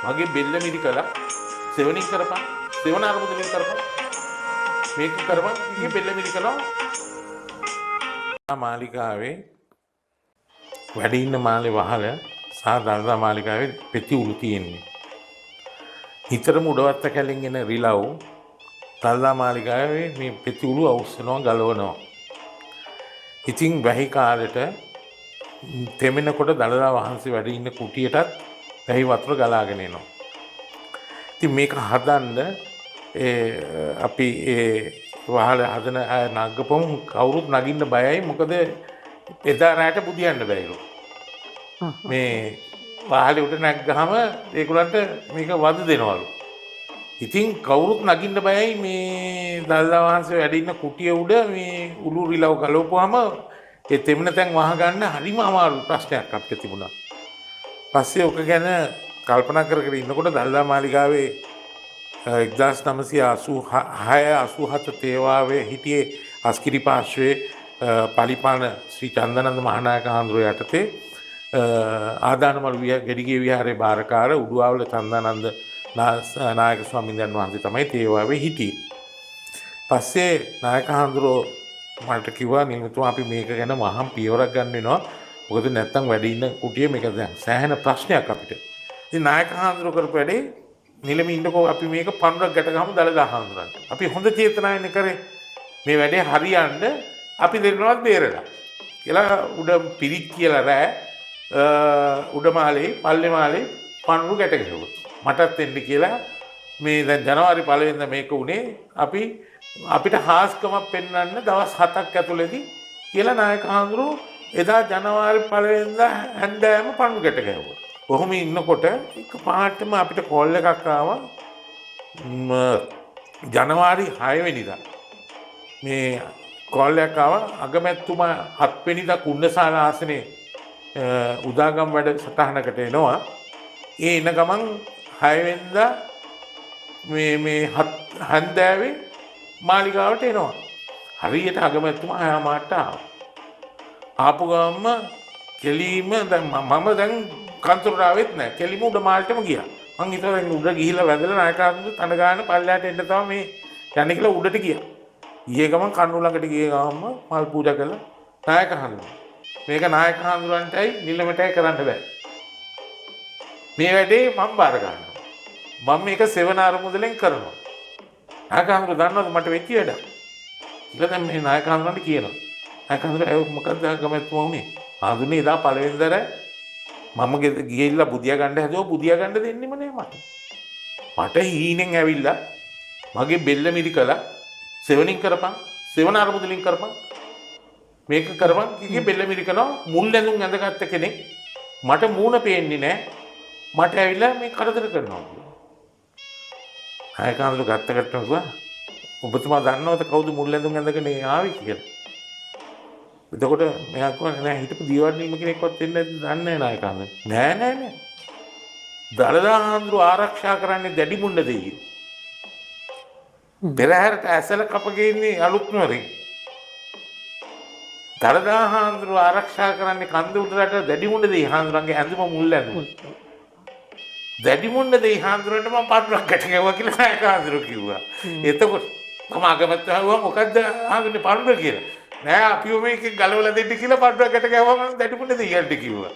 මගේ බෙල්ල මිරිකලා සෙවණින් කරපන්. සෙවණ අරමුදලින් කරපන්. මේක කරපන්. ඉතින් බෙල්ල මිරිකලා මාලිකාවේ වැඩ ඉන්න මාලේ වහල සහ දළදා මාලිකාවේ පෙති උළු තියෙන්නේ. හිතරම උඩවත්ත කැලෙන් එන රිලව් දළදා මාලිකාවේ මේ පෙති උළු අවුස්සනවා ගලවනවා. ඉතින් වැහි කාලෙට තෙමෙනකොට දළදා වහන්සේ වැඩ ඉන්න කුටියටත් වැහි වතුර ගලාගෙන එනවා. ඉතින් මේක හදන්න අපි වහල හදන අය නගපුවම කවුරුත් නගින්න බයයි. මොකද එදා රැට බුදියන්න බැයිලු. මේ වහලේ උඩ නැග්ගහම ඒගොල්ලන්ට මේක වද දෙනවලු. ඉතින් කවුරුත් නගින්න බයයි. මේ දළදා වහන්සේ වැඩ ඉන්න කුටිය උඩ මේ උළු රිලව් ගලවපුවාම ඒ තෙමන තැන් වහගන්න හරිම අමාරු ප්‍රශ්නයක් අපිට තිබුණා. පස්සේ ඔක ගැන කල්පනා කර කර ඉන්නකොට දළදා මාලිගාවේ 1986-87 තේවාවේ හිටියේ අස්කිරි පාර්ශ්වයේ පලිපාන ශ්‍රී චන්දනන්ද මහානායක හාමුදුරුවෝ යටතේ ආදානමල් ගෙඩිගේ විහාරයේ බාරකාර උඩුවාවල චන්දානන්ද නායක ස්වාමීන් වහන්සේ තමයි තේවාවේ හිටියේ. පස්සේ නායක හාමුදුරුවෝ මට කිව්වා නිල්මතුමා අපි මේක ගැන මහම් පියවරක් ගන්න වෙනවා. මොකද නැත්තම් වැඩ ඉන්න කුටියේ මේක දැන් සෑහෙන ප්‍රශ්නයක් අපිට. ඉතින් නායක හාමුදුරුවෝ කරපු වැඩේ නිලම ඉන්නකෝ අපි මේක පන්රක් ගැට ගහමු දළදා හාමුදුරන්ට. අපි හොඳ චේතනාවෙන් කරේ මේ වැඩේ හරියන්න අපි දෙන්නවත් බේරලා. කියලා උඩ පිරිත් කියලා රෑ උඩමාලේ පල්ලේමාලේ පන්රු ගැට ගැහුවා. මටත් එන්න කියලා මේ දැන් ජනවාරි 1 වෙනිදා මේක උනේ අපිට හාස්කමක් පෙන්වන්න දවස් 7ක් ඇතුළතදී කියලා නායක හාමුදුරුවෝ එදා ජනවාරි 1 වෙනිදා හැන්දෑවම පන්රු ගැට ගැහුවා. කොහොම ඉන්නකොට එක පාටම අපිට කෝල් එකක් ආවා ජනවාරි 6 වෙනිදා. මේ කෝල් එකක් ආවා අගමැතිතුමා 7 වෙනිදා කුණ්ඩසාල ආසනේ උදාගම් වැඩ සටහනකට එනවා. ඒ එන ගමන් 6 වෙනිදා මේ හන්දෑවේ මාලිගාවට එනවා. හරියට අගමැතිතුමා 6 මාට ආවා. ආපු ගමන්ම කෙලීම දැන් මම දැන් කන්තරුරාවෙත් නැහැ. කෙලිම උඩ මාල්ටම ගියා. මං හිතුවා දැන් උඩ ගිහිල්ලා වැදලා නායකහතුරු තන ගාන පල්ලයට එන්න තමයි මේ යන්නේ කියලා උඩට ගියා. ඊයේ ගමන් කන්නු ළඟට ගියේ ගමන්ම මල් පූජා කළා නායකහතුරු. මේක නායකහතුරුන්ටයි නිලමටයි කරන්න බෑ. මේ වැඩේ මම බාර ගන්නවා. මම මේක සෙවණ අරමුදලෙන් කරනවා. නායකහතුරු දන්නවද මට වෙච්ච වැඩ? ඊළඟ දැන් මේ නායකහතුරුන්ට කියනවා. නායකහතුරු ඒ මොකක්ද ගමතුමා උනේ? ආදුනේ එදා පළවෙනිදා මම ගිහිල්ලා බුදියා ගන්න හැදුවා බුදියා ගන්න දෙන්නෙම නෑ මට. මට හීනෙන් ඇවිල්ලා මගේ බෙල්ල මිරිකලා සෙවණින් කරපන් සෙවණ අරමුදලින් කරපන් මේක කරපන් කිගේ බෙල්ල මිරිකනවා මුල් ඇඳුම් ඇඳගත්ත කෙනෙක් මට මූණ පේන්නේ නෑ මට ඇවිල්ලා මේ කරදර කරනවා කියලා. ආයකාන්දු ගත්තකට කිව්වා ඔබතුමා දන්නවද කවුද මුල් ඇඳුම් ඇඳගෙන ආවේ කියලා. එතකොට මෙයා කිව්වා නෑ හිටපු දීවර්ණීම කෙනෙක්වත් එන්නේ නැද්ද දන්නේ නැහැ නායකයන්. නෑ. දළදා හාමුදුරුවෝ ආරක්ෂා කරන්නේ දැඩි මුණ්ඩ දෙයියෝ. පෙරහැරට ඇසල කපගේ ඉන්නේ අලුත් නුවරින්. දළදා හාමුදුරුවෝ ආරක්ෂා කරන්නේ කන්ද උඩරට දැඩි මුණ්ඩ දෙයි හාමුදුරන්ගේ ඇඳුම මුල් ඇඳුම. දැඩි මුණ්ඩ දෙයි හාමුදුරන්ට මම පන්රක් ගැට ගැවුවා කියලා නායක හාමුදුරුවෝ කිව්වා. එතකොට මම අගමැතිතුමා මොකද්ද හාමුදුරනේ පන්ර කියලා. නෑ අපිව මේක ගලවලා දෙන්න කියලා පඩුවක් ගැට ගැවුවම දැඩි මුණ්ඩ දෙයියන්ට කිව්වා.